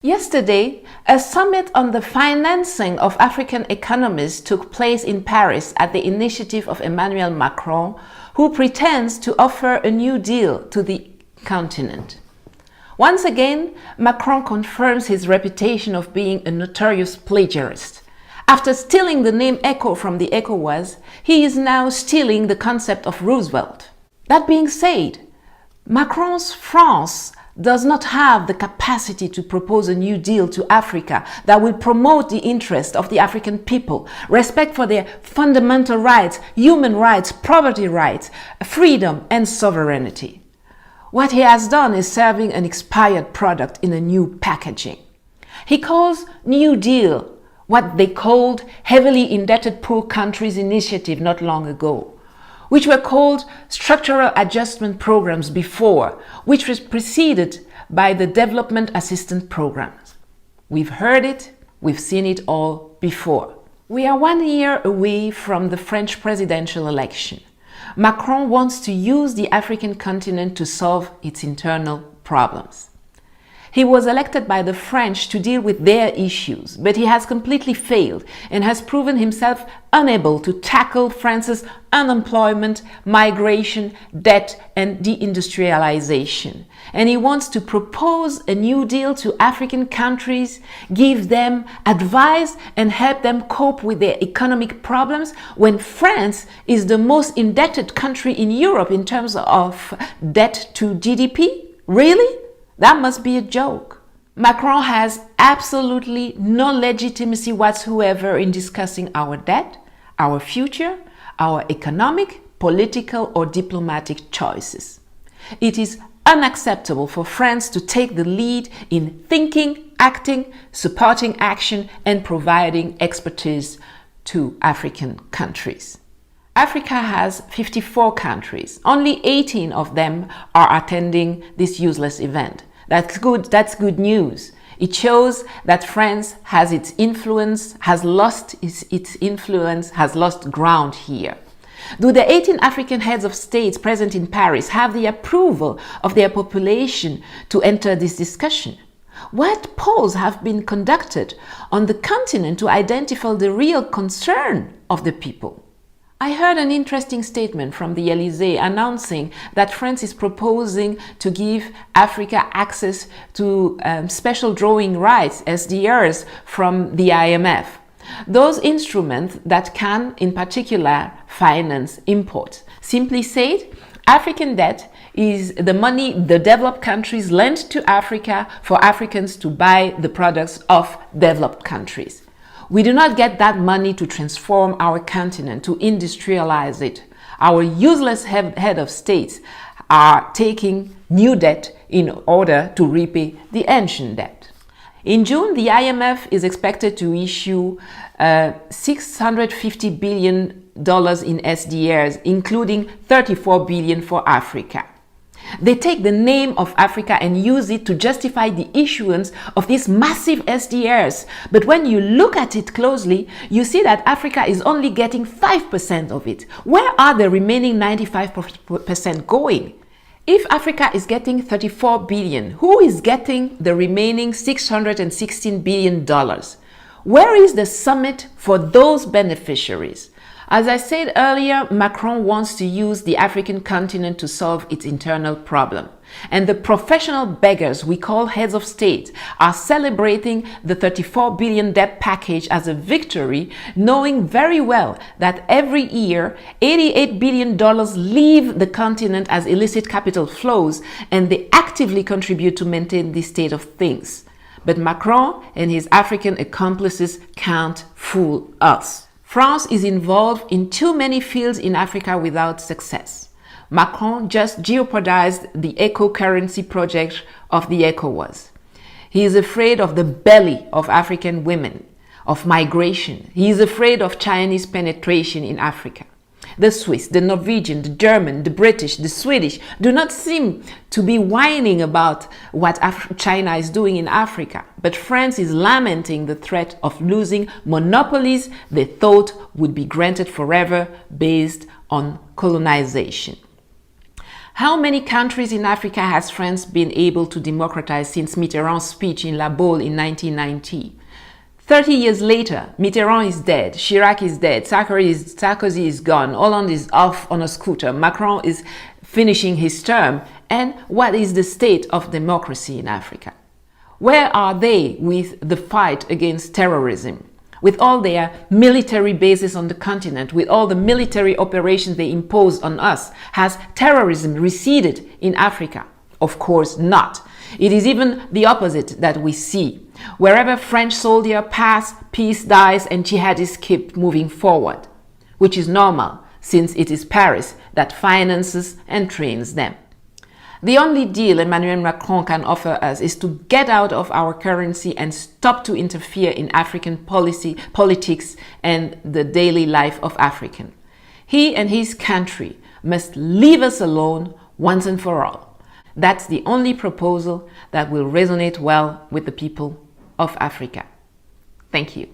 Yesterday, a summit on the financing of African economies took place in Paris at the initiative of Emmanuel Macron, who pretends to offer a new deal to the continent. Once again, Macron confirms his reputation of being a notorious plagiarist. After stealing the name ECO from the ECOWAS, he is now stealing the concept of Roosevelt. That being said, Macron's France does not have the capacity to propose a new deal to Africa that will promote the interest of the African people, respect for their fundamental rights, human rights, property rights, freedom and sovereignty. What he has done is serving an expired product in a new packaging. He calls New Deal what they called Heavily Indebted Poor Countries Initiative not long ago, which were called structural adjustment programs before, which was preceded by the development assistance programs. We've heard it, we've seen it all before. We are 1 year away from the French presidential election. Macron wants to use the African continent to solve its internal problems. He was elected by the French to deal with their issues, but he has completely failed and has proven himself unable to tackle France's unemployment, migration, debt and deindustrialization. And he wants to propose a new deal to African countries, give them advice and help them cope with their economic problems when France is the most indebted country in Europe in terms of debt to GDP? Really? That must be a joke. Macron has absolutely no legitimacy whatsoever in discussing our debt, our future, our economic, political or diplomatic choices. It is unacceptable for France to take the lead in thinking, acting, supporting action and providing expertise to African countries. Africa has 54 countries. Only 18 of them are attending this useless event. That's good news. It shows that France has its influence, has lost its influence, has lost ground here. Do the 18 African heads of states present in Paris have the approval of their population to enter this discussion? What polls have been conducted on the continent to identify the real concern of the people? I heard an interesting statement from the Élysée announcing that France is proposing to give Africa access to special drawing rights, SDRs, from the IMF. Those instruments that can, in particular, finance imports. Simply said, African debt is the money the developed countries lend to Africa for Africans to buy the products of developed countries. We do not get that money to transform our continent, to industrialize it. Our useless head of states are taking new debt in order to repay the ancient debt. In June, the IMF is expected to issue $650 billion in SDRs, including $34 billion for Africa. They take the name of Africa and use it to justify the issuance of these massive SDRs. But when you look at it closely, you see that Africa is only getting 5% of it. Where are the remaining 95% going? If Africa is getting $34 billion, who is getting the remaining $616 billion? Where is the summit for those beneficiaries? As I said earlier, Macron wants to use the African continent to solve its internal problem. And the professional beggars we call heads of state are celebrating the $34 billion debt package as a victory, knowing very well that every year $88 billion leave the continent as illicit capital flows, and they actively contribute to maintain this state of things. But Macron and his African accomplices can't fool us. France is involved in too many fields in Africa without success. Macron just jeopardized the eco-currency project of the ECOWAS. He is afraid of the belly of African women, of migration. He is afraid of Chinese penetration in Africa. The Swiss, the Norwegian, the German, the British, the Swedish do not seem to be whining about what China is doing in Africa. But France is lamenting the threat of losing monopolies they thought would be granted forever based on colonization. How many countries in Africa has France been able to democratize since Mitterrand's speech in La Baule in 1990? 30 years later, Mitterrand is dead, Chirac is dead, Sarkozy is gone, Hollande is off on a scooter, Macron is finishing his term, and what is the state of democracy in Africa? Where are they with the fight against terrorism? With all their military bases on the continent, with all the military operations they impose on us, has terrorism receded in Africa? Of course not. It is even the opposite that we see. Wherever French soldiers pass, peace dies and jihadists keep moving forward, which is normal since it is Paris that finances and trains them. The only deal Emmanuel Macron can offer us is to get out of our currency and stop to interfere in African politics and the daily life of Africans. He and his country must leave us alone once and for all. That's the only proposal that will resonate well with the people of Africa. Thank you.